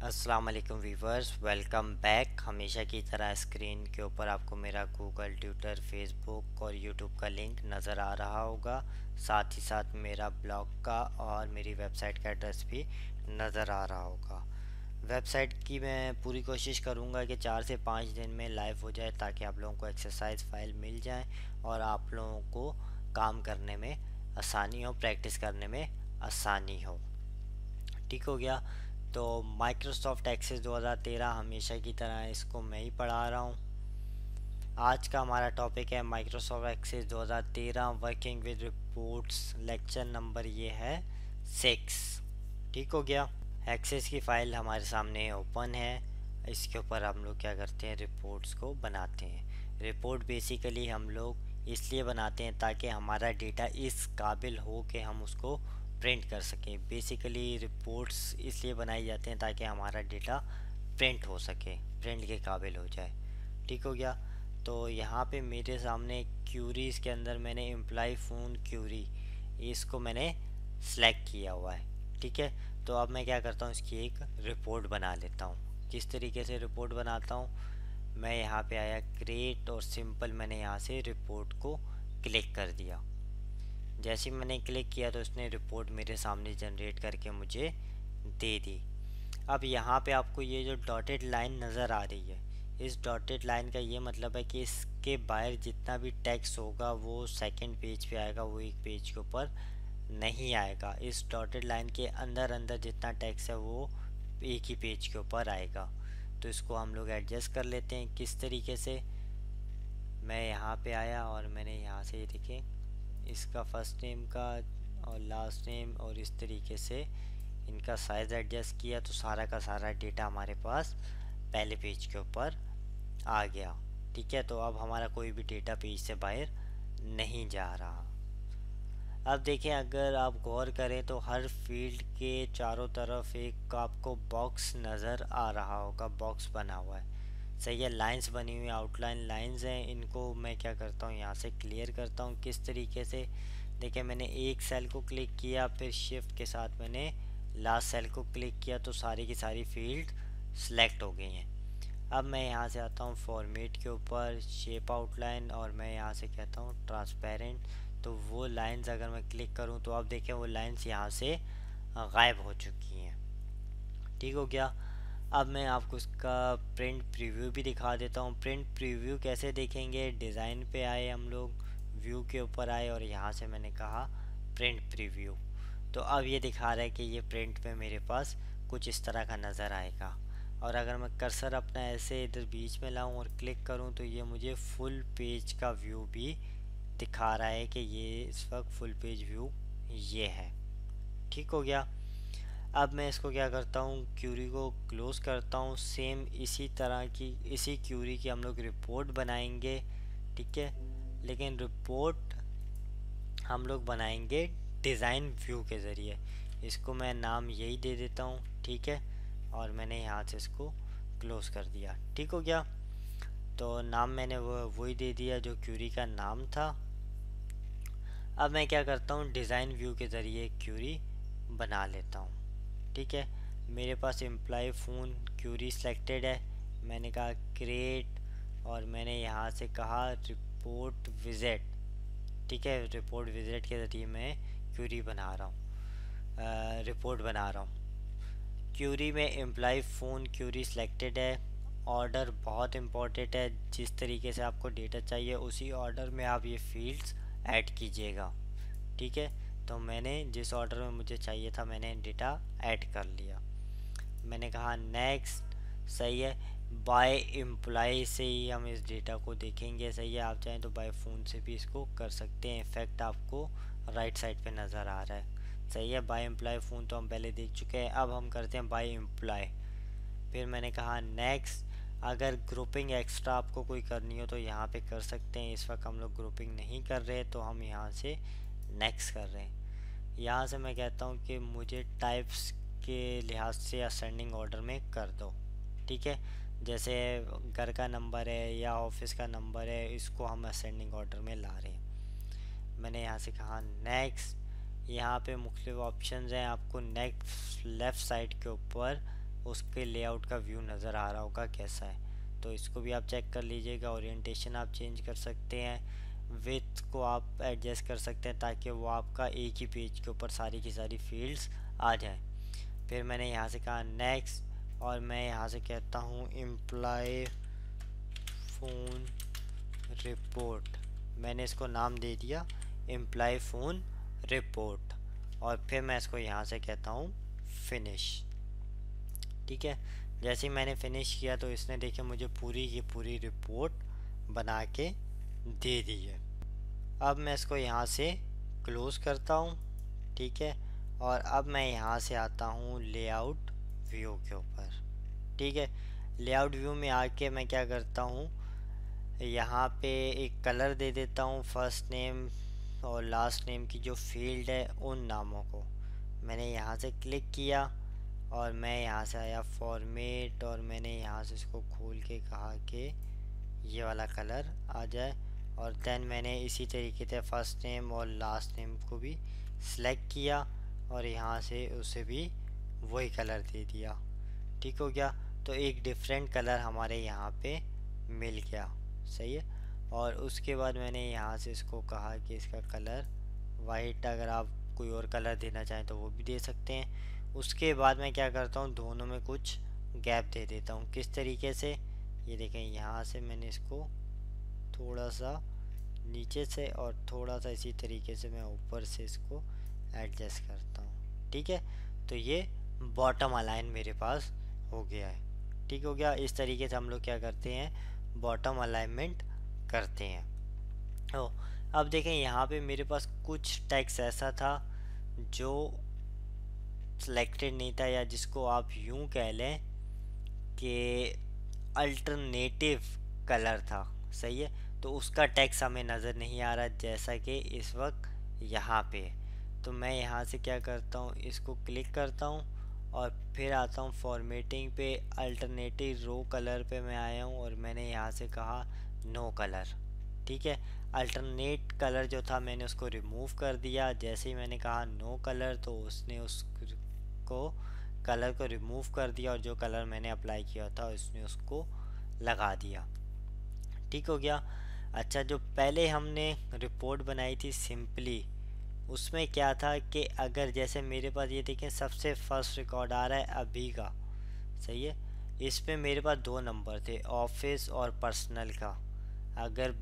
अस्सलाम वालेकुम viewers, welcome back. हमेशा की तरह स्क्रीन के ऊपर आपको मेरा गूगल, ट्विटर, फेसबुक और यूट्यूब का लिंक नज़र आ रहा होगा। साथ ही साथ मेरा ब्लॉग का और मेरी वेबसाइट का एड्रेस भी नज़र आ रहा होगा। वेबसाइट की मैं पूरी कोशिश करूँगा कि 4 से 5 दिन में लाइव हो जाए, ताकि आप लोगों को एक्सरसाइज फाइल मिल जाए और आप लोगों को काम करने में आसानी हो, प्रैक्टिस करने में आसानी हो। ठीक हो गया। तो माइक्रोसॉफ्ट एक्सेस 2013 हमेशा की तरह इसको मैं ही पढ़ा रहा हूँ। आज का हमारा टॉपिक है Microsoft Access 2013 working with reports. Lecture number ये है 6। ठीक हो गया। एक्सेस की फ़ाइल हमारे सामने ओपन है। इसके ऊपर हम लोग क्या करते हैं, रिपोर्ट्स को बनाते हैं। रिपोर्ट बेसिकली हम लोग इसलिए बनाते हैं ताकि हमारा डेटा इस काबिल हो कि हम उसको प्रिंट कर सकें। बेसिकली रिपोर्ट्स इसलिए बनाई जाते हैं ताकि हमारा डेटा प्रिंट हो सके, प्रिंट के काबिल हो जाए। ठीक हो गया। तो यहाँ पे मेरे सामने क्यूरीज़ के अंदर मैंने एम्प्लॉय फ़ोन क्यूरी, इसको मैंने सेलेक्ट किया हुआ है। ठीक है। तो अब मैं क्या करता हूँ, इसकी एक रिपोर्ट बना लेता हूँ। किस तरीके से रिपोर्ट बनाता हूँ, मैं यहाँ पे आया क्रिएट और सिंपल मैंने यहाँ से रिपोर्ट को क्लिक कर दिया। जैसे ही मैंने क्लिक किया तो उसने रिपोर्ट मेरे सामने जनरेट करके मुझे दे दी। अब यहाँ पे आपको ये जो डॉटेड लाइन नज़र आ रही है, इस डॉटेड लाइन का ये मतलब है कि इसके बाहर जितना भी टेक्स्ट होगा वो सेकंड पेज पे आएगा, वो एक पेज के ऊपर नहीं आएगा। इस डॉटेड लाइन के अंदर अंदर जितना टेक्स्ट है वो एक ही पेज के ऊपर आएगा। तो इसको हम लोग एडजस्ट कर लेते हैं। किस तरीके से, मैं यहाँ पे आया और मैंने यहाँ से ये देखें, इसका फर्स्ट नेम का और लास्ट नेम और इस तरीके से इनका साइज़ एडजस्ट किया तो सारा का सारा डेटा हमारे पास पहले पेज के ऊपर आ गया। ठीक है। तो अब हमारा कोई भी डेटा पेज से बाहर नहीं जा रहा। अब देखें, अगर आप गौर करें तो हर फील्ड के चारों तरफ एक आपको बॉक्स नज़र आ रहा होगा, बॉक्स बना हुआ है। सही है, लाइंस बनी हुई, आउटलाइन लाइंस हैं। इनको मैं क्या करता हूँ, यहाँ से क्लियर करता हूँ। किस तरीके से, देखिए मैंने एक सेल को क्लिक किया, फिर शिफ्ट के साथ मैंने लास्ट सेल को क्लिक किया तो सारी की सारी फील्ड सेलेक्ट हो गई हैं। अब मैं यहाँ से आता हूँ फॉर्मेट के ऊपर, शेप आउटलाइन, और मैं यहाँ से कहता हूँ ट्रांसपेरेंट। तो वो लाइंस अगर मैं क्लिक करूँ तो अब देखें वो लाइंस यहाँ से गायब हो चुकी हैं। ठीक हो गया। अब मैं आपको इसका प्रिंट प्रीव्यू भी दिखा देता हूँ। प्रिंट प्रीव्यू कैसे देखेंगे, डिज़ाइन पे आए हम लोग, व्यू के ऊपर आए और यहाँ से मैंने कहा प्रिंट प्रीव्यू। तो अब ये दिखा रहा है कि ये प्रिंट में मेरे पास कुछ इस तरह का नज़र आएगा। और अगर मैं कर्सर अपना ऐसे इधर बीच में लाऊं और क्लिक करूं तो ये मुझे फुल पेज का व्यू भी दिखा रहा है कि ये इस वक्त फुल पेज व्यू ये है। ठीक हो गया। अब मैं इसको क्या करता हूँ, क्यूरी को क्लोज करता हूँ। सेम इसी तरह की, इसी क्यूरी की हम लोग रिपोर्ट बनाएंगे। ठीक है। लेकिन रिपोर्ट हम लोग बनाएंगे डिज़ाइन व्यू के ज़रिए। इसको मैं नाम यही दे देता हूँ। ठीक है। और मैंने यहाँ से इसको क्लोज कर दिया। ठीक हो गया। तो नाम मैंने वही दे दिया जो क्यूरी का नाम था। अब मैं क्या करता हूँ, डिज़ाइन व्यू के ज़रिए क्यूरी बना लेता हूँ। ठीक है। मेरे पास एम्प्लॉय फ़ोन क्यूरी सेलेक्टेड है। मैंने कहा क्रिएट और मैंने यहाँ से कहा रिपोर्ट विज़िट। ठीक है। रिपोर्ट विज़िट के ज़रिए मैं क्यूरी बना रहा हूँ, रिपोर्ट बना रहा हूँ। क्यूरी में एम्प्लॉय फ़ोन क्यूरी सेलेक्टेड है। ऑर्डर बहुत इम्पोर्टेंट है, जिस तरीके से आपको डेटा चाहिए उसी ऑर्डर में आप ये फील्ड्स ऐड कीजिएगा। ठीक है। तो मैंने जिस ऑर्डर में मुझे चाहिए था मैंने डेटा ऐड कर लिया। मैंने कहा नेक्स्ट। सही है। बाय एम्प्लॉय से ही हम इस डेटा को देखेंगे। सही है। आप चाहें तो बाय फ़ोन से भी इसको कर सकते हैं। इफेक्ट आपको राइट साइड पे नज़र आ रहा है। सही है। बाय एम्प्लॉय फ़ोन तो हम पहले देख चुके हैं, अब हम करते हैं बाय एम्प्लॉय। फिर मैंने कहा नेक्स्ट। अगर ग्रुपिंग एक्स्ट्रा आपको कोई करनी हो तो यहाँ पे कर सकते हैं। इस वक्त हम लोग ग्रुपिंग नहीं कर रहे तो हम यहाँ से नेक्स्ट कर रहे हैं। यहाँ से मैं कहता हूँ कि मुझे टाइप्स के लिहाज से असेंडिंग ऑर्डर में कर दो। ठीक है। जैसे घर का नंबर है या ऑफिस का नंबर है, इसको हम असेंडिंग ऑर्डर में ला रहे हैं। मैंने यहाँ से कहा नेक्स्ट। यहाँ पे मुख्तलिफ ऑप्शंस हैं। आपको नेक्स्ट लेफ़्ट साइड के ऊपर उसके लेआउट का व्यू नज़र आ रहा होगा कैसा है। तो इसको भी आप चेक कर लीजिएगा। ओरिएंटेशन आप चेंज कर सकते हैं, विड्थ को आप एडजस्ट कर सकते हैं ताकि वो आपका एक ही पेज के ऊपर सारी की सारी फील्ड्स आ जाएं। फिर मैंने यहाँ से कहा नेक्स्ट, और मैं यहाँ से कहता हूँ एम्प्लॉय फ़ोन रिपोर्ट। मैंने इसको नाम दे दिया एम्प्लॉय फ़ोन रिपोर्ट, और फिर मैं इसको यहाँ से कहता हूँ फिनिश। ठीक है, जैसे ही मैंने फिनिश किया तो इसने देखे मुझे पूरी की पूरी रिपोर्ट बना के दे दी है। अब मैं इसको यहाँ से क्लोज़ करता हूँ। ठीक है, और अब मैं यहाँ से आता हूँ लेआउट व्यू के ऊपर। ठीक है, लेआउट व्यू में आके मैं क्या करता हूँ, यहाँ पे एक कलर दे देता हूँ फर्स्ट नेम और लास्ट नेम की जो फील्ड है उन नामों को। मैंने यहाँ से क्लिक किया और मैं यहाँ से आया फॉर्मेट, और मैंने यहाँ से इसको खोल के कहा कि ये वाला कलर आ जाए, और देन मैंने इसी तरीके से फर्स्ट नेम और लास्ट नेम को भी सिलेक्ट किया और यहाँ से उसे भी वही कलर दे दिया। ठीक हो गया, तो एक डिफरेंट कलर हमारे यहाँ पे मिल गया। सही है, और उसके बाद मैंने यहाँ से इसको कहा कि इसका कलर वाइट, अगर आप कोई और कलर देना चाहें तो वो भी दे सकते हैं। उसके बाद मैं क्या करता हूँ, दोनों में कुछ गैप दे देता हूँ। किस तरीके से, ये देखें, यहाँ से मैंने इसको थोड़ा सा नीचे से और थोड़ा सा इसी तरीके से मैं ऊपर से इसको एडजस्ट करता हूँ। ठीक है, तो ये बॉटम अलाइन मेरे पास हो गया है। ठीक हो गया, इस तरीके से हम लोग क्या करते हैं, बॉटम अलाइनमेंट करते हैं। ओ, अब देखें यहाँ पे मेरे पास कुछ टेक्स्ट ऐसा था जो सिलेक्टेड नहीं था, या जिसको आप यूं कह लें कि अल्टरनेटिव कलर था। सही है, तो उसका टेक्स्ट हमें नज़र नहीं आ रहा जैसा कि इस वक्त यहाँ पे। तो मैं यहाँ से क्या करता हूँ, इसको क्लिक करता हूँ और फिर आता हूँ फॉर्मेटिंग पे, अल्टरनेटिव रो कलर पे मैं आया हूँ और मैंने यहाँ से कहा नो कलर। ठीक है, अल्टरनेट कलर जो था मैंने उसको रिमूव कर दिया। जैसे ही मैंने कहा नो कलर तो उसने उसको कलर को रिमूव कर दिया, और जो कलर मैंने अप्लाई किया था उसने उसको लगा दिया। ठीक हो गया। अच्छा, जो पहले हमने रिपोर्ट बनाई थी सिंपली, उसमें क्या था कि अगर जैसे मेरे पास ये देखें सबसे फर्स्ट रिकॉर्ड आ रहा है अभी का। सही है, इसमें मेरे पास दो नंबर थे, ऑफिस और पर्सनल का। अगर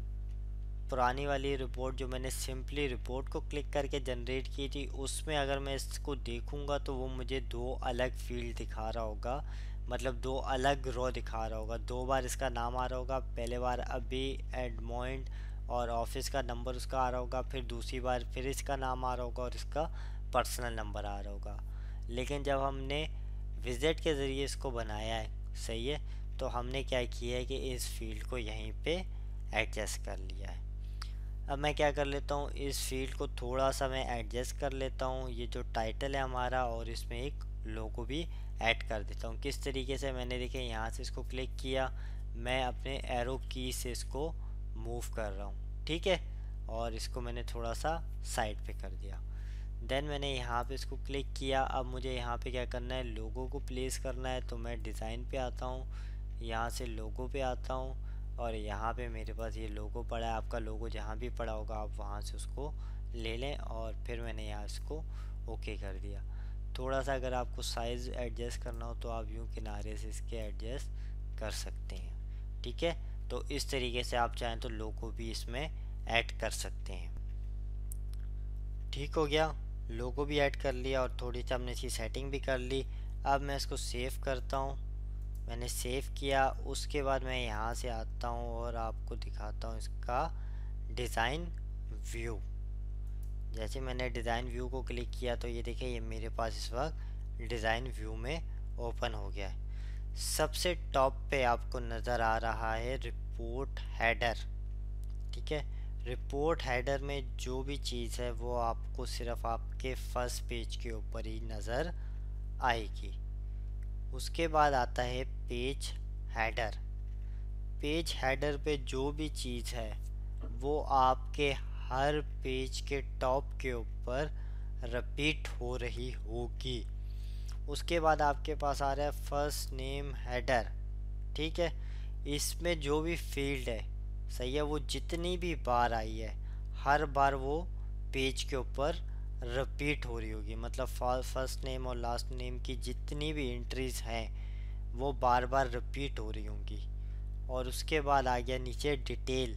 पुरानी वाली रिपोर्ट जो मैंने सिंपली रिपोर्ट को क्लिक करके जनरेट की थी, उसमें अगर मैं इसको देखूंगा तो वो मुझे दो अलग फील्ड दिखा रहा होगा, मतलब दो अलग रो दिखा रहा होगा। दो बार इसका नाम आ रहा होगा, पहले बार अभी एडमॉइंट और ऑफिस का नंबर उसका आ रहा होगा, फिर दूसरी बार फिर इसका नाम आ रहा होगा और इसका पर्सनल नंबर आ रहा होगा। लेकिन जब हमने विजिट के ज़रिए इसको बनाया है, सही है, तो हमने क्या किया है कि इस फील्ड को यहीं पे एडजस्ट कर लिया है। अब मैं क्या कर लेता हूँ, इस फील्ड को थोड़ा सा मैं एडजस्ट कर लेता हूँ, ये जो टाइटल है हमारा, और इसमें एक लोगो भी ऐड कर देता हूँ। किस तरीके से, मैंने देखे यहाँ से इसको क्लिक किया, मैं अपने एरो की से इसको मूव कर रहा हूँ। ठीक है, और इसको मैंने थोड़ा सा साइड पे कर दिया। देन मैंने यहाँ पे इसको क्लिक किया। अब मुझे यहाँ पे क्या करना है, लोगो को प्लेस करना है, तो मैं डिज़ाइन पे आता हूँ, यहाँ से लोगो पे आता हूँ, और यहाँ पे मेरे पास ये लोगो पड़ा है। आपका लोगो जहाँ भी पड़ा होगा आप वहाँ से उसको ले लें, और फिर मैंने यहाँ इसको ओके कर दिया। थोड़ा सा अगर आपको साइज़ एडजस्ट करना हो तो आप यूँ किनारे से इसके एडजस्ट कर सकते हैं। ठीक है, तो इस तरीके से आप चाहें तो लोगो भी इसमें ऐड कर सकते हैं। ठीक हो गया, लोगो भी ऐड कर लिया और थोड़ी सी हमने इसकी सेटिंग भी कर ली। अब मैं इसको सेव करता हूँ। मैंने सेव किया, उसके बाद मैं यहाँ से आता हूँ और आपको दिखाता हूँ इसका डिज़ाइन व्यू। जैसे मैंने डिज़ाइन व्यू को क्लिक किया तो ये देखिए, ये मेरे पास इस वक्त डिज़ाइन व्यू में ओपन हो गया है। सबसे टॉप पे आपको नज़र आ रहा है रिपोर्ट हेडर। ठीक है, रिपोर्ट हेडर में जो भी चीज़ है वो आपको सिर्फ आपके फर्स्ट पेज के ऊपर ही नज़र आएगी। उसके बाद आता है पेज हेडर। पेज हेडर पे जो भी चीज़ है वो आपके हर पेज के टॉप के ऊपर रिपीट हो रही होगी। उसके बाद आपके पास आ रहा है फर्स्ट नेम हेडर, ठीक है। इसमें जो भी फील्ड है, सही है, वो जितनी भी बार आई है हर बार वो पेज के ऊपर रिपीट हो रही होगी। मतलब फर्स्ट नेम और लास्ट नेम की जितनी भी एंट्रीज हैं वो बार बार रिपीट हो रही होंगी। और उसके बाद आ गया नीचे डिटेल,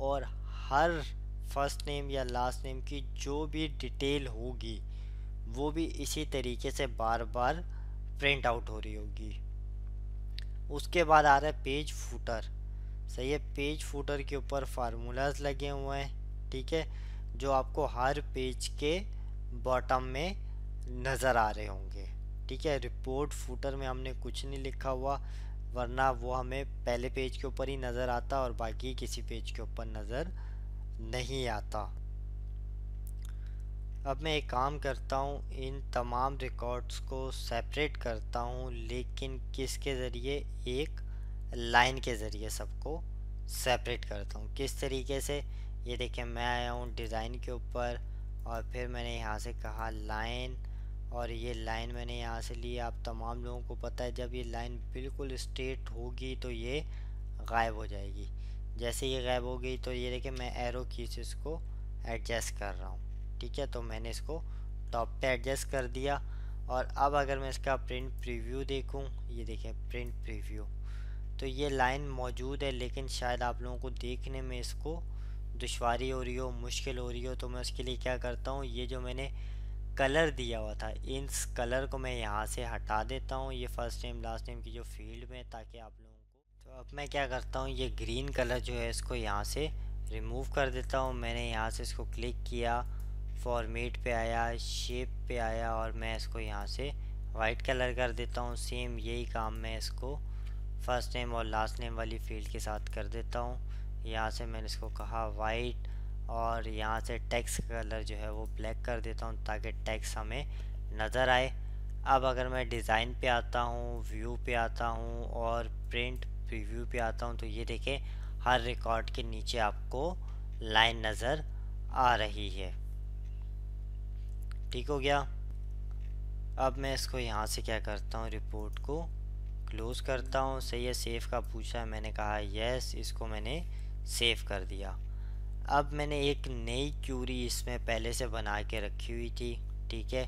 और हर फर्स्ट नेम या लास्ट नेम की जो भी डिटेल होगी वो भी इसी तरीके से बार बार प्रिंट आउट हो रही होगी। उसके बाद आ रहा है पेज फूटर, सही है। पेज फूटर के ऊपर फार्मूलाज लगे हुए हैं, ठीक है, जो आपको हर पेज के बॉटम में नज़र आ रहे होंगे, ठीक है। रिपोर्ट फूटर में हमने कुछ नहीं लिखा हुआ, वरना वो हमें पहले पेज के ऊपर ही नज़र आता और बाकी किसी पेज के ऊपर नज़र नहीं आता। अब मैं एक काम करता हूँ, इन तमाम रिकॉर्ड्स को सेपरेट करता हूँ, लेकिन किसके ज़रिए, एक लाइन के ज़रिए सबको सेपरेट करता हूँ। किस तरीके से, ये देखिए मैं आया हूँ डिज़ाइन के ऊपर और फिर मैंने यहाँ से कहा लाइन, और ये लाइन मैंने यहाँ से ली। आप तमाम लोगों को पता है जब ये लाइन बिल्कुल स्ट्रेट होगी तो ये गायब हो जाएगी। जैसे ये गायब हो गई तो ये देखिए मैं एरो की से इसको एडजस्ट कर रहा हूँ, ठीक है। तो मैंने इसको टॉप पे एडजस्ट कर दिया। और अब अगर मैं इसका प्रिंट प्रीव्यू देखूं, ये देखें प्रिंट प्रीव्यू, तो ये लाइन मौजूद है, लेकिन शायद आप लोगों को देखने में इसको दुश्वारी हो रही हो, मुश्किल हो रही हो। तो मैं उसके लिए क्या करता हूँ, ये जो मैंने कलर दिया हुआ था, इस कलर को मैं यहाँ से हटा देता हूँ, ये फर्स्ट नेम लास्ट नेम की जो फील्ड में, ताकि आप लोगों को। तो अब मैं क्या करता हूँ, ये ग्रीन कलर जो है इसको यहाँ से रिमूव कर देता हूँ। मैंने यहाँ से इसको क्लिक किया, फॉर्मेट पे आया, शेप पे आया, और मैं इसको यहाँ से वाइट कलर कर देता हूँ। सेम यही काम मैं इसको फर्स्ट नेम और लास्ट नेम वाली फील्ड के साथ कर देता हूँ। यहाँ से मैंने इसको कहा वाइट, और यहाँ से टेक्स्ट कलर जो है वो ब्लैक कर देता हूँ ताकि टेक्स्ट हमें नज़र आए। अब अगर मैं डिज़ाइन पे आता हूँ, व्यू पे आता हूँ और प्रिंट प्रीव्यू पे आता हूँ, तो ये देखें हर रिकॉर्ड के नीचे आपको लाइन नज़र आ रही है। ठीक हो गया। अब मैं इसको यहाँ से क्या करता हूँ, रिपोर्ट को क्लोज़ करता हूँ। सही है, सेव का पूछा है, मैंने कहा यस, इसको मैंने सेव कर दिया। अब मैंने एक नई क्यूरी इसमें पहले से बना के रखी हुई थी, ठीक है।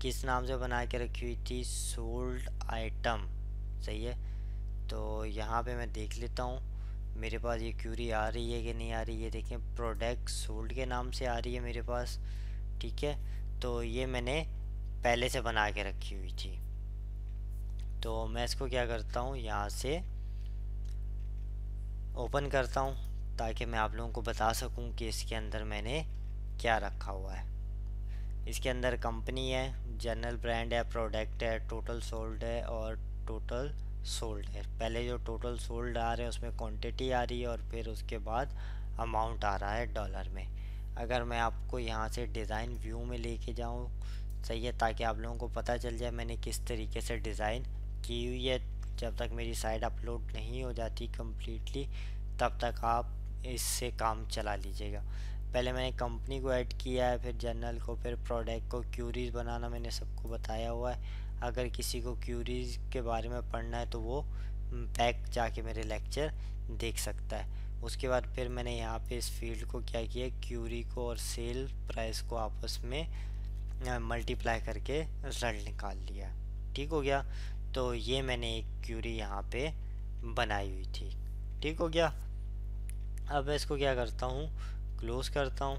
किस नाम से बना के रखी हुई थी, सोल्ड आइटम, सही है। तो यहाँ पे मैं देख लेता हूँ मेरे पास ये क्यूरी आ रही है कि नहीं आ रही है। देखें प्रोडक्ट सोल्ड के नाम से आ रही है मेरे पास, ठीक है। तो ये मैंने पहले से बना के रखी हुई थी। तो मैं इसको क्या करता हूँ, यहाँ से ओपन करता हूँ ताकि मैं आप लोगों को बता सकूँ कि इसके अंदर मैंने क्या रखा हुआ है। इसके अंदर कंपनी है, जनरल ब्रांड है, प्रोडक्ट है, टोटल सोल्ड है और टोटल सोल्ड है। पहले जो टोटल सोल्ड आ रहे हैं उसमें क्वांटिटी आ रही है और फिर उसके बाद अमाउंट आ रहा है डॉलर में। अगर मैं आपको यहाँ से डिज़ाइन व्यू में लेके जाऊँ, सही है, ताकि आप लोगों को पता चल जाए मैंने किस तरीके से डिज़ाइन की हुई है। जब तक मेरी साइट अपलोड नहीं हो जाती कम्प्लीटली तब तक आप इससे काम चला लीजिएगा। पहले मैंने कंपनी को ऐड किया है, फिर जनरल को, फिर प्रोडक्ट को। क्यूरीज बनाना मैंने सबको बताया हुआ है। अगर किसी को क्यूरीज के बारे में पढ़ना है तो वो बैक जाके मेरे लेक्चर देख सकता है। उसके बाद फिर मैंने यहाँ पे इस फील्ड को क्या किया, क्यूरी को और सेल प्राइस को आपस में मल्टीप्लाई करके रिजल्ट निकाल लिया। ठीक हो गया। तो ये मैंने एक क्यूरी यहाँ पे बनाई हुई थी। ठीक हो गया। अब मैं इसको क्या करता हूँ, क्लोज करता हूँ,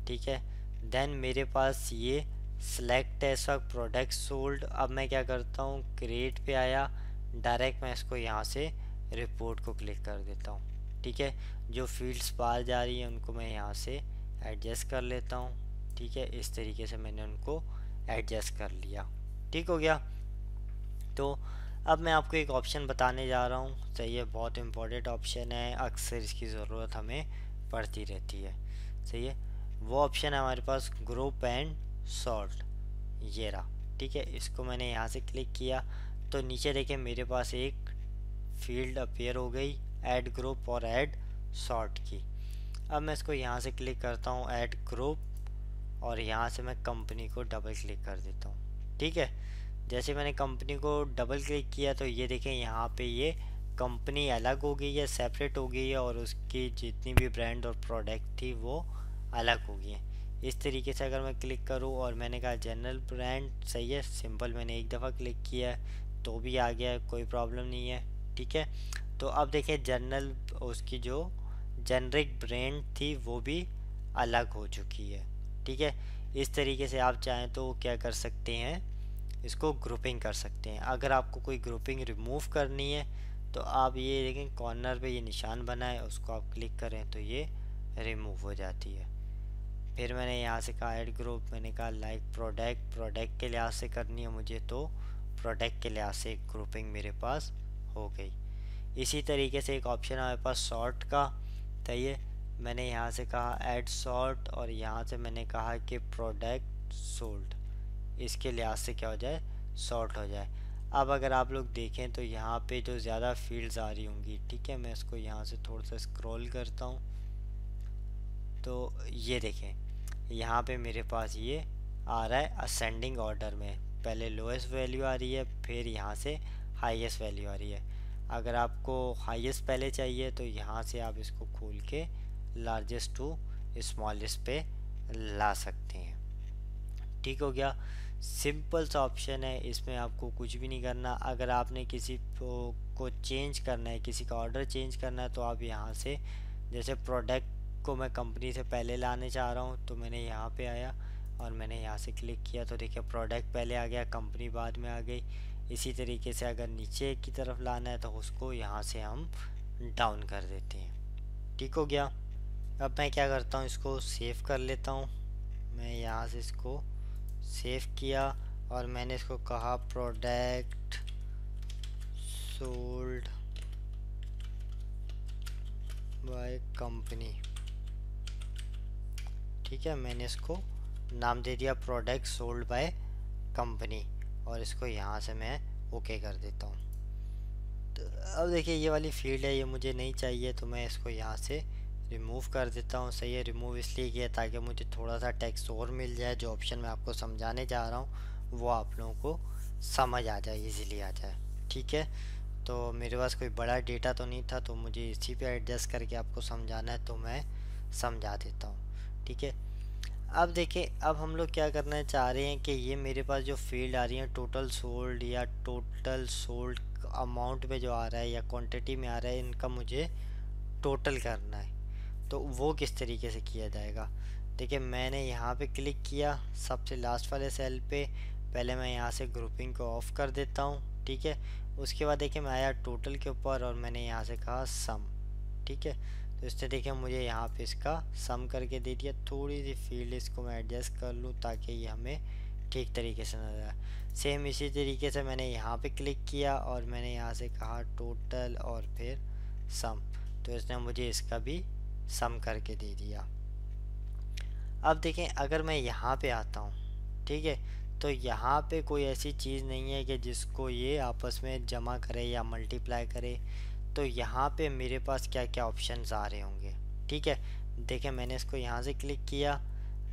ठीक है। देन मेरे पास ये सिलेक्ट है इस वक्त प्रोडक्ट सोल्ड। अब मैं क्या करता हूँ, क्रिएट पे आया, डायरेक्ट मैं इसको यहाँ से रिपोर्ट को क्लिक कर देता हूँ, ठीक है। जो फील्ड्स बाहर जा रही हैं उनको मैं यहाँ से एडजस्ट कर लेता हूँ, ठीक है। इस तरीके से मैंने उनको एडजस्ट कर लिया। ठीक हो गया। तो अब मैं आपको एक ऑप्शन बताने जा रहा हूँ, सही है, बहुत इम्पोर्टेंट ऑप्शन है, अक्सर इसकी ज़रूरत हमें पड़ती रहती है, सही है। वो ऑप्शन है हमारे पास ग्रुप एंड सॉर्ट, ये रहा, ठीक है। इसको मैंने यहाँ से क्लिक किया तो नीचे देखिए मेरे पास एक फील्ड अपीयर हो गई, ऐड ग्रुप और ऐड सॉर्ट की। अब मैं इसको यहाँ से क्लिक करता हूँ ऐड ग्रुप, और यहाँ से मैं कंपनी को डबल क्लिक कर देता हूँ, ठीक है। जैसे मैंने कंपनी को डबल क्लिक किया तो ये देखें यहाँ पे ये कंपनी अलग हो गई है, सेपरेट हो गई है, और उसकी जितनी भी ब्रांड और प्रोडक्ट थी वो अलग हो गई है। इस तरीके से अगर मैं क्लिक करूँ और मैंने कहा जनरल ब्रांड सही है, सिंपल मैंने एक दफ़ा क्लिक किया है तो भी आ गया, कोई प्रॉब्लम नहीं है। ठीक है, तो अब देखिए जनरल उसकी जो जेनरिक ब्रांड थी वो भी अलग हो चुकी है। ठीक है, इस तरीके से आप चाहें तो क्या कर सकते हैं, इसको ग्रुपिंग कर सकते हैं। अगर आपको कोई ग्रुपिंग रिमूव करनी है तो आप ये देखें कॉर्नर पे ये निशान बना है, उसको आप क्लिक करें तो ये रिमूव हो जाती है। फिर मैंने यहाँ से कहा ऐड ग्रुप, मैंने कहा लाइक प्रोडक्ट के लिहाज से करनी है मुझे तो प्रोडक्ट के लिहाज से एक ग्रुपिंग मेरे पास हो गई। इसी तरीके से एक ऑप्शन है हमारे पास सॉर्ट का, तो ये मैंने यहाँ से कहा ऐड सॉर्ट और यहाँ से मैंने कहा कि प्रोडक्ट सोल्ड, इसके लिहाज से क्या हो जाए, सॉर्ट हो जाए। अब अगर आप लोग देखें तो यहाँ पे जो ज़्यादा फील्ड्स आ रही होंगी, ठीक है, मैं इसको यहाँ से थोड़ा सा स्क्रॉल करता हूँ तो ये देखें यहाँ पे मेरे पास ये आ रहा है असेंडिंग ऑर्डर में, पहले लोएस्ट वैल्यू आ रही है फिर यहाँ से हाईएस्ट वैल्यू आ रही है। अगर आपको हाईएस्ट पहले चाहिए तो यहाँ से आप इसको खोल के लार्जेस्ट टू स्मॉलेस्ट पे ला सकते हैं। ठीक हो गया, सिंपल सा ऑप्शन है, इसमें आपको कुछ भी नहीं करना। अगर आपने किसी को चेंज करना है, किसी का ऑर्डर चेंज करना है तो आप यहाँ से, जैसे प्रोडक्ट को मैं कंपनी से पहले लाने चाह रहा हूँ तो मैंने यहाँ पे आया और मैंने यहाँ से क्लिक किया तो देखिए प्रोडक्ट पहले आ गया, कंपनी बाद में आ गई। इसी तरीके से अगर नीचे की तरफ लाना है तो उसको यहाँ से हम डाउन कर देते हैं। ठीक हो गया, अब मैं क्या करता हूँ, इसको सेव कर लेता हूँ। मैं यहाँ से इसको सेव किया और मैंने इसको कहा प्रोडक्ट सोल्ड बाय कंपनी। ठीक है, मैंने इसको नाम दे दिया प्रोडक्ट सोल्ड बाय कंपनी और इसको यहाँ से मैं ओके कर देता हूँ। तो अब देखिए ये वाली फील्ड है, ये मुझे नहीं चाहिए तो मैं इसको यहाँ से रिमूव कर देता हूँ। सही है, रिमूव इसलिए किया ताकि मुझे थोड़ा सा टेक्स्ट और मिल जाए, जो ऑप्शन मैं आपको समझाने जा रहा हूँ वो आप लोगों को समझ आ जाए, इजीली आ जाए। ठीक है, तो मेरे पास कोई बड़ा डेटा तो नहीं था तो मुझे इसी पे एडजस्ट करके आपको समझाना है तो मैं समझा देता हूँ। ठीक है, अब देखिए अब हम लोग क्या करना चाह रहे हैं कि ये मेरे पास जो फील्ड आ रही है टोटल सोल्ड या टोटल सोल्ड अमाउंट में जो आ रहा है या क्वांटिटी में आ रहा है, इनका मुझे टोटल करना है। तो वो किस तरीके से किया जाएगा, देखिए मैंने यहाँ पे क्लिक किया सबसे लास्ट वाले सेल पे, पहले मैं यहाँ से ग्रुपिंग को ऑफ कर देता हूँ। ठीक है, उसके बाद देखिए मैं आया टोटल के ऊपर और मैंने यहाँ से कहा सम। ठीक है, तो इससे देखिए मुझे यहाँ पे इसका सम करके दे दिया। थोड़ी सी फील्ड इसको मैं एडजस्ट कर लूँ ताकि ये हमें ठीक तरीके से नजर आए। सेम इसी तरीके से मैंने यहाँ पे क्लिक किया और मैंने यहाँ से कहा टोटल और फिर सम, तो इसने मुझे इसका भी सम करके दे दिया। अब देखें अगर मैं यहाँ पे आता हूँ, ठीक है, तो यहाँ पे कोई ऐसी चीज़ नहीं है कि जिसको ये आपस में जमा करे या मल्टीप्लाई करे। तो यहाँ पे मेरे पास क्या क्या ऑप्शंस आ रहे होंगे। ठीक है, देखें मैंने इसको यहाँ से क्लिक किया,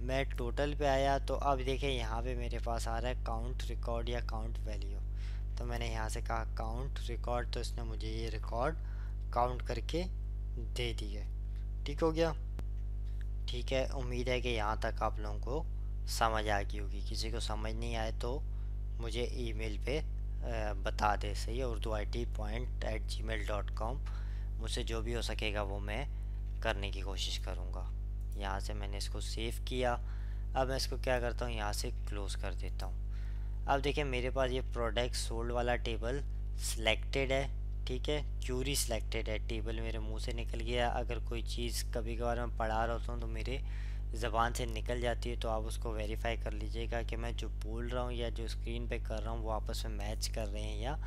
मैं टोटल पे आया तो अब देखें यहाँ पे मेरे पास आ रहा है काउंट रिकॉर्ड या काउंट वैल्यू। तो मैंने यहाँ से कहा काउंट रिकॉर्ड, तो इसने मुझे ये रिकॉर्ड काउंट करके दे दिए। ठीक हो गया, ठीक है, उम्मीद है कि यहाँ तक आप लोगों को समझ आ गई होगी। किसी को समझ नहीं आए तो मुझे ईमेल पे बता दे, सही है, urduit.point@gmail.com। मुझसे जो भी हो सकेगा वो मैं करने की कोशिश करूँगा। यहाँ से मैंने इसको सेव किया, अब मैं इसको क्या करता हूँ यहाँ से क्लोज़ कर देता हूँ। अब देखिए मेरे पास ये प्रोडक्ट सोल्ड वाला टेबल सिलेक्टेड है। ठीक है, क्यूरी सिलेक्टेड है, टेबल मेरे मुंह से निकल गया। अगर कोई चीज़ कभी कभार मैं पढ़ा रहा होता हूँ तो मेरे ज़बान से निकल जाती है, तो आप उसको वेरीफाई कर लीजिएगा कि मैं जो बोल रहा हूँ या जो स्क्रीन पे कर रहा हूँ वो आपस में मैच कर रहे हैं या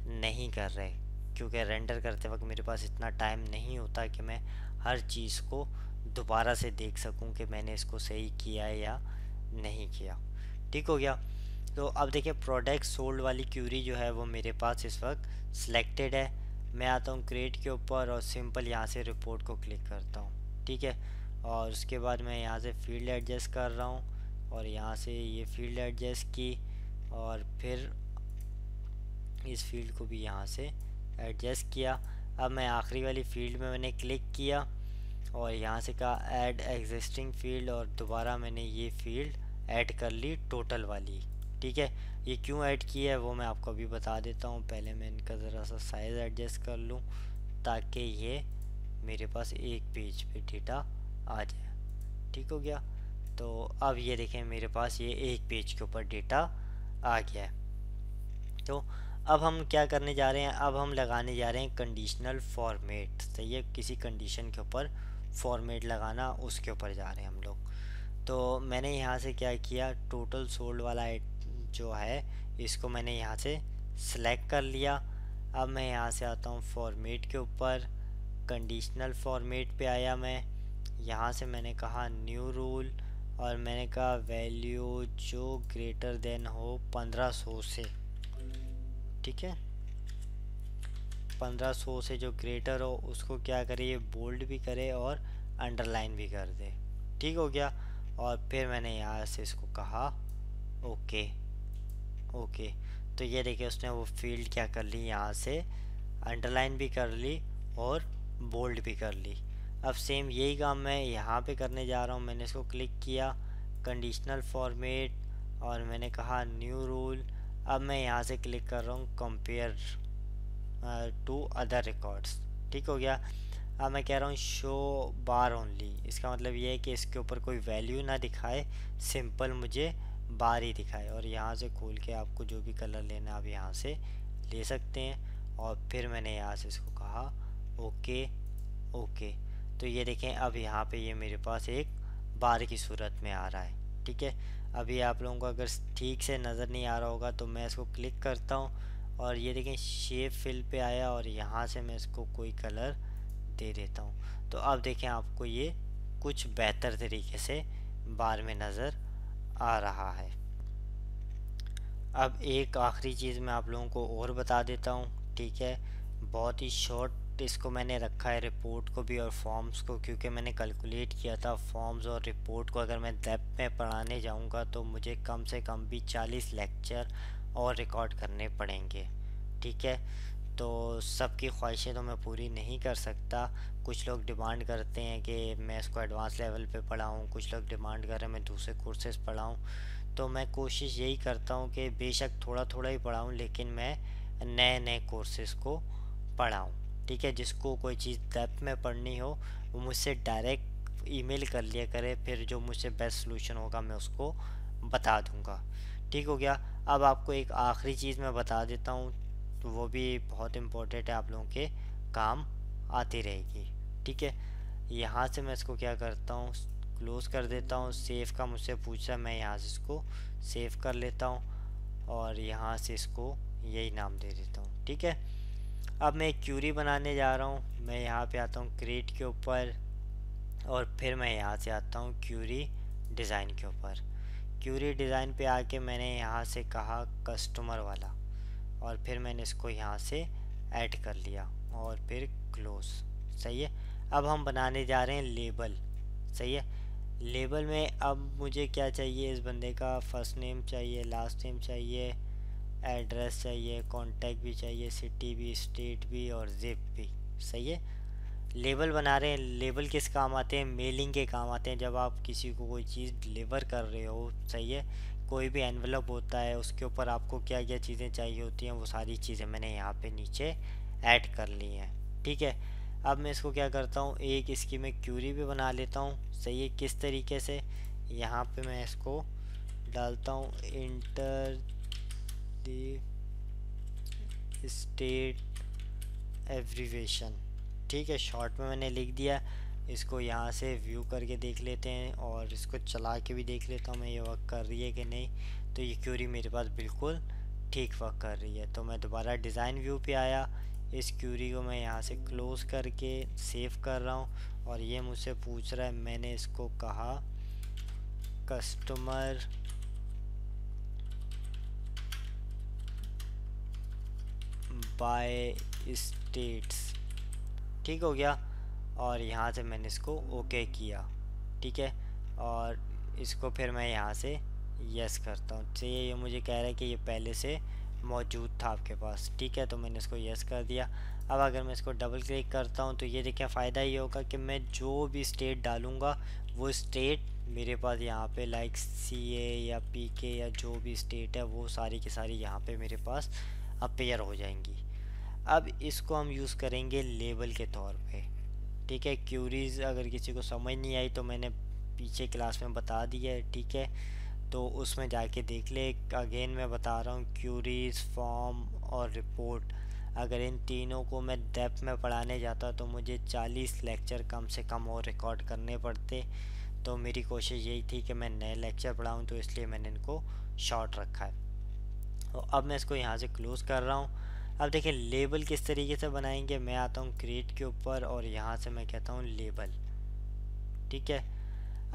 नहीं कर रहे, क्योंकि रेंडर करते वक्त मेरे पास इतना टाइम नहीं होता कि मैं हर चीज़ को दोबारा से देख सकूं कि मैंने इसको सही किया है या नहीं किया। ठीक हो गया, तो अब देखिए प्रोडक्ट सोल्ड वाली क्यूरी जो है वो मेरे पास इस वक्त सिलेक्टेड है। मैं आता हूँ क्रिएट के ऊपर और सिंपल यहाँ से रिपोर्ट को क्लिक करता हूँ। ठीक है, और उसके बाद मैं यहाँ से फील्ड एडजस्ट कर रहा हूँ और यहाँ से ये फील्ड एडजस्ट की और फिर इस फील्ड को भी यहाँ से एडजस्ट किया। अब मैं आखिरी वाली फील्ड में मैंने क्लिक किया और यहाँ से कहा ऐड एग्जिस्टिंग फील्ड, और दोबारा मैंने ये फील्ड ऐड कर ली टोटल वाली। ठीक है, ये क्यों ऐड की है वो मैं आपको अभी बता देता हूँ। पहले मैं इनका ज़रा सा साइज़ एडजस्ट कर लूँ ताकि ये मेरे पास एक पेज पे डेटा आ जाए। ठीक हो गया। तो अब ये देखें मेरे पास ये एक पेज के ऊपर डेटा आ गया है। तो अब हम क्या करने जा रहे हैं, अब हम लगाने जा रहे हैं कंडीशनल फॉर्मेट। सही है, किसी कंडीशन के ऊपर फॉर्मेट लगाना, उसके ऊपर जा रहे हैं हम लोग। तो मैंने यहाँ से क्या किया, टोटल सोल्ड वाला जो है इसको मैंने यहाँ से सिलेक्ट कर लिया। अब मैं यहाँ से आता हूँ फॉर्मेट के ऊपर, कंडीशनल फॉर्मेट पे आया मैं। यहाँ से मैंने कहा न्यू रूल, और मैंने कहा वैल्यू जो ग्रेटर देन हो 1500 से। ठीक है, 1500 से जो ग्रेटर हो उसको क्या करे, ये बोल्ड भी करे और अंडरलाइन भी कर दे। ठीक हो गया। और फिर मैंने यहाँ से इसको कहा ओके। ओके, तो ये देखिए उसने वो फील्ड क्या कर ली, यहाँ से अंडरलाइन भी कर ली और बोल्ड भी कर ली। अब सेम यही काम मैं यहाँ पे करने जा रहा हूँ। मैंने इसको क्लिक किया, कंडीशनल फॉर्मेट, और मैंने कहा न्यू रूल। अब मैं यहाँ से क्लिक कर रहा हूँ कंपेयर टू अदर रिकॉर्ड्स। ठीक हो गया। अब मैं कह रहा हूँ शो बार ओनली, इसका मतलब ये है कि इसके ऊपर कोई वैल्यू ना दिखाए, सिंपल मुझे बार ही दिखाए। और यहाँ से खोल के आपको जो भी कलर लेना है आप यहाँ से ले सकते हैं। और फिर मैंने यहाँ से इसको कहा ओके। ओके, तो ये देखें अब यहाँ पे ये मेरे पास एक बार की सूरत में आ रहा है। ठीक है, अभी आप लोगों को अगर ठीक से नज़र नहीं आ रहा होगा तो मैं इसको क्लिक करता हूँ और ये देखें शेप फिल पे आया, और यहाँ से मैं इसको कोई कलर दे देता हूँ। तो अब देखें आपको ये कुछ बेहतर तरीके से बार में नज़र आ रहा है। अब एक आखिरी चीज़ मैं आप लोगों को और बता देता हूँ। ठीक है, बहुत ही शॉर्ट इसको मैंने रखा है, रिपोर्ट को भी और फॉर्म्स को, क्योंकि मैंने कैलकुलेट किया था फॉर्म्स और रिपोर्ट को अगर मैं डेप्थ में पढ़ाने जाऊँगा तो मुझे कम से कम भी 40 लेक्चर और रिकॉर्ड करने पड़ेंगे। ठीक है, तो सबकी ख्वाहिशें तो मैं पूरी नहीं कर सकता। कुछ लोग डिमांड करते हैं कि मैं इसको एडवांस लेवल पे पढ़ाऊँ, कुछ लोग डिमांड कर रहे हैं मैं दूसरे कोर्सेज़ पढ़ाऊँ। तो मैं कोशिश यही करता हूँ कि बेशक थोड़ा थोड़ा ही पढ़ाऊँ, लेकिन मैं नए नए कोर्सेज़ को पढ़ाऊँ। ठीक है, जिसको कोई चीज़ डेप्थ में पढ़नी हो वो मुझसे डायरेक्ट ईमेल कर लिया करे, फिर जो मुझसे बेस्ट सोल्यूशन होगा मैं उसको बता दूँगा। ठीक हो गया। अब आपको एक आखिरी चीज़ मैं बता देता हूँ, तो वो भी बहुत इम्पोर्टेंट है, आप लोगों के काम आती रहेगी। ठीक है, यहाँ से मैं इसको क्या करता हूँ, क्लोज़ कर देता हूँ। सेव का मुझसे पूछा, मैं यहाँ से इसको सेव कर लेता हूँ और यहाँ से इसको यही नाम दे देता हूँ। ठीक है, अब मैं एक क्यूरी बनाने जा रहा हूँ। मैं यहाँ पे आता हूँ क्रिएट के ऊपर, और फिर मैं यहाँ से आता हूँ क्यूरी डिज़ाइन के ऊपर। क्यूरी डिज़ाइन पे आके मैंने यहाँ से कहा कस्टमर वाला, और फिर मैंने इसको यहाँ से ऐड कर लिया और फिर क्लोज। सही है, अब हम बनाने जा रहे हैं लेबल। सही है, लेबल में अब मुझे क्या चाहिए, इस बंदे का फर्स्ट नेम चाहिए, लास्ट नेम चाहिए, एड्रेस चाहिए, कॉन्टैक्ट भी चाहिए, सिटी भी, स्टेट भी और ज़िप भी। सही है, लेबल बना रहे हैं। लेबल किस काम आते हैं, मेलिंग के काम आते हैं, जब आप किसी को कोई चीज़ डिलीवर कर रहे हो। सही है, कोई भी एनवलप होता है उसके ऊपर आपको क्या क्या चीज़ें चाहिए होती हैं, वो सारी चीज़ें मैंने यहाँ पे नीचे ऐड कर ली हैं। ठीक है, अब मैं इसको क्या करता हूँ, एक इसकी मैं क्यूरी भी बना लेता हूँ। सही है, किस तरीके से, यहाँ पे मैं इसको डालता हूँ इंटर द स्टेट एब्रीवेशन। ठीक है, शॉर्ट में मैंने लिख दिया। इसको यहाँ से व्यू करके देख लेते हैं और इसको चला के भी देख लेता हूँ मैं ये वर्क कर रही है कि नहीं। तो ये क्यूरी मेरे पास बिल्कुल ठीक वर्क कर रही है। तो मैं दोबारा डिज़ाइन व्यू पे आया, इस क्यूरी को मैं यहाँ से क्लोज़ करके सेव कर रहा हूँ, और ये मुझसे पूछ रहा है, मैंने इसको कहा कस्टमर बाय स्टेट्स। ठीक हो गया, और यहाँ से मैंने इसको ओके किया। ठीक है, और इसको फिर मैं यहाँ से यस करता हूँ। तो ये मुझे कह रहा है कि ये पहले से मौजूद था आपके पास, ठीक है, तो मैंने इसको यस कर दिया। अब अगर मैं इसको डबल क्लिक करता हूँ तो ये देखिए फ़ायदा ये होगा कि मैं जो भी स्टेट डालूँगा वो स्टेट मेरे पास यहाँ पे लाइक CA या PK या जो भी स्टेट है वो सारी की सारी यहाँ पे मेरे पास अपीयर हो जाएंगी। अब इसको हम यूज़ करेंगे लेबल के तौर पे, ठीक है। क्यूरीज अगर किसी को समझ नहीं आई तो मैंने पीछे क्लास में बता दिया है, ठीक है, तो उसमें जाके देख ले। अगेन मैं बता रहा हूँ, क्यूरीज, फॉर्म और रिपोर्ट, अगर इन तीनों को मैं डेप्थ में पढ़ाने जाता तो मुझे 40 लेक्चर कम से कम और रिकॉर्ड करने पड़ते। तो मेरी कोशिश यही थी कि मैं नए लेक्चर पढ़ाऊँ, तो इसलिए मैंने इनको शॉर्ट रखा है। तो अब मैं इसको यहाँ से क्लोज़ कर रहा हूँ। अब देखिए लेबल किस तरीके से बनाएंगे। मैं आता हूँ क्रिएट के ऊपर और यहाँ से मैं कहता हूँ लेबल, ठीक है।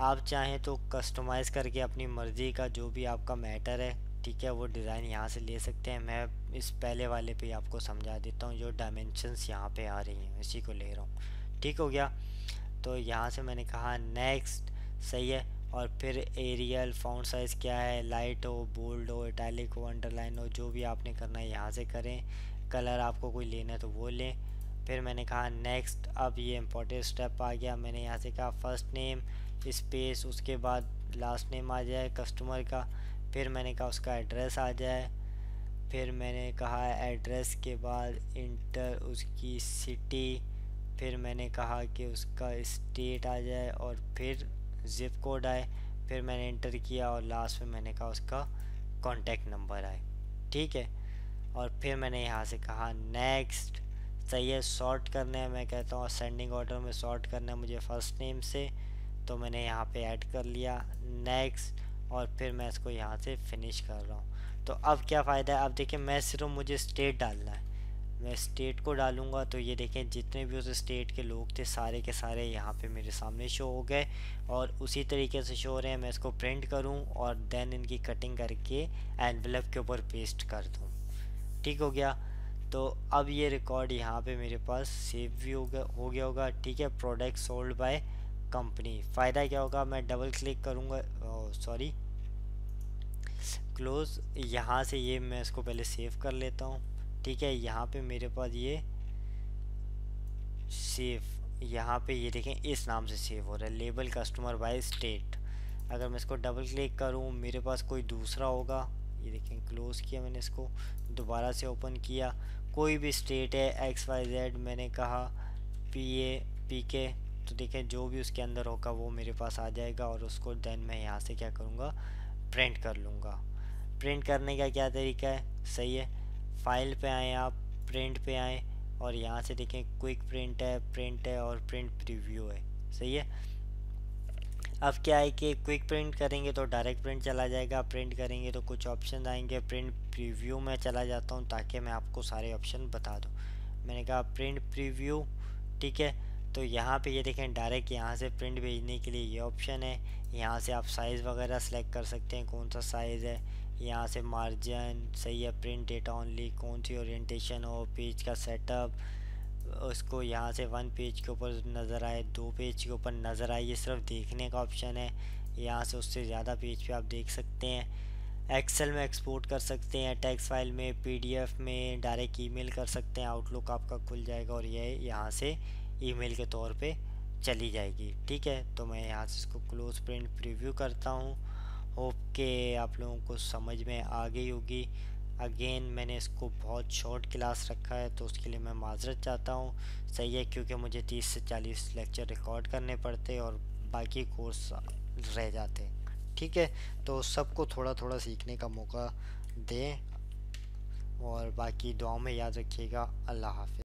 आप चाहें तो कस्टमाइज़ करके अपनी मर्ज़ी का जो भी आपका मैटर है, ठीक है, वो डिज़ाइन यहाँ से ले सकते हैं। मैं इस पहले वाले पे आपको समझा देता हूँ, जो डायमेंशंस यहाँ पे आ रही हैं इसी को ले रहा हूँ, ठीक हो गया। तो यहाँ से मैंने कहा नेक्स्ट, सही है। और फिर एरियल फॉन्ट साइज़ क्या है, लाइट हो, बोल्ड हो, इटैलिक हो, अंडरलाइन हो, जो भी आपने करना है यहाँ से करें। कलर आपको कोई लेना है तो वो लें। फिर मैंने कहा नेक्स्ट। अब ये इम्पोर्टेंट स्टेप आ गया। मैंने यहाँ से कहा फर्स्ट नेम स्पेस, उसके बाद लास्ट नेम आ जाए कस्टमर का। फिर मैंने कहा उसका एड्रेस आ जाए। फिर मैंने कहा एड्रेस के बाद इंटर उसकी सिटी। फिर मैंने कहा कि उसका स्टेट आ जाए और फिर ज़िप कोड आए। फिर मैंने इंटर किया और लास्ट में मैंने कहा उसका कॉन्टैक्ट नंबर आए, ठीक है। और फिर मैंने यहाँ से कहा नेक्स्ट, सही है। सॉर्ट करना है, मैं कहता हूँ असेंडिंग ऑर्डर में सॉर्ट करना है मुझे फर्स्ट नेम से, तो मैंने यहाँ पे ऐड कर लिया नेक्स्ट। और फिर मैं इसको यहाँ से फिनिश कर रहा हूँ। तो अब क्या फ़ायदा है, अब देखिए मैं सिर्फ मुझे स्टेट डालना है। मैं स्टेट को डालूँगा तो ये देखें जितने भी उस स्टेट के लोग थे सारे के सारे यहाँ पे मेरे सामने शो हो गए और उसी तरीके से शो हो रहे हैं। मैं इसको प्रिंट करूँ और देन इनकी कटिंग करके एनवेलप के ऊपर पेस्ट कर दूँ, ठीक हो गया। तो अब ये रिकॉर्ड यहाँ पे मेरे पास सेव भी हो गया होगा, ठीक है। Product sold by company. फ़ायदा क्या होगा, मैं डबल क्लिक करूँगा, सॉरी क्लोज़। यहाँ से ये मैं इसको पहले सेव कर लेता हूँ, ठीक है। यहाँ पे मेरे पास ये सेव, यहाँ पे ये देखें इस नाम से सेव हो रहा है, लेबल कस्टमर बाय स्टेट। अगर मैं इसको डबल क्लिक करूँ मेरे पास कोई दूसरा होगा, ये देखें क्लोज़ किया मैंने इसको, दोबारा से ओपन किया, कोई भी स्टेट है XYZ, मैंने कहा PA PK, तो देखें जो भी उसके अंदर होगा वो मेरे पास आ जाएगा और उसको देन मैं यहाँ से क्या करूँगा, प्रिंट कर लूँगा। प्रिंट करने का क्या तरीका है, सही है। फाइल पे आएँ आप, प्रिंट पे आएँ और यहाँ से देखें क्विक प्रिंट है और प्रिंट प्रीव्यू है, सही है। अब क्या है कि क्विक प्रिंट करेंगे तो डायरेक्ट प्रिंट चला जाएगा, प्रिंट करेंगे तो कुछ ऑप्शन आएंगे। प्रिंट प्रीव्यू में चला जाता हूँ ताकि मैं आपको सारे ऑप्शन बता दूँ। मैंने कहा प्रिंट प्रीव्यू, ठीक है। तो यहाँ पे ये देखें डायरेक्ट यहाँ से प्रिंट भेजने के लिए ये ऑप्शन है। यहाँ से आप साइज़ वगैरह सेलेक्ट कर सकते हैं, कौन सा साइज़ है। यहाँ से मार्जिन, सही है। प्रिंट डेटा ओनली, कौन सी ओरिएंटेशन हो, पेज का सेटअप, उसको यहाँ से 1 पेज के ऊपर नज़र आए, 2 पेज के ऊपर नज़र आए, ये सिर्फ देखने का ऑप्शन है। यहाँ से उससे ज़्यादा पेज पे आप देख सकते हैं। एक्सेल में एक्सपोर्ट कर सकते हैं, टेक्स्ट फाइल में, PDF में, डायरेक्ट ईमेल कर सकते हैं, आउटलुक आपका खुल जाएगा और ये यहाँ से ईमेल के तौर पे चली जाएगी, ठीक है। तो मैं यहाँ से इसको क्लोज प्रिंट प्रीव्यू करता हूँ। होप के आप लोगों को समझ में आ गई होगी। अगेन मैंने इसको बहुत शॉर्ट क्लास रखा है तो उसके लिए मैं माज़रत चाहता हूँ, सही है, क्योंकि मुझे 30 से 40 लेक्चर रिकॉर्ड करने पड़ते और बाकी कोर्स रह जाते, ठीक है। तो सबको थोड़ा थोड़ा सीखने का मौका दें और बाकी दुआओं में याद रखिएगा। अल्लाह हाफ़िज़।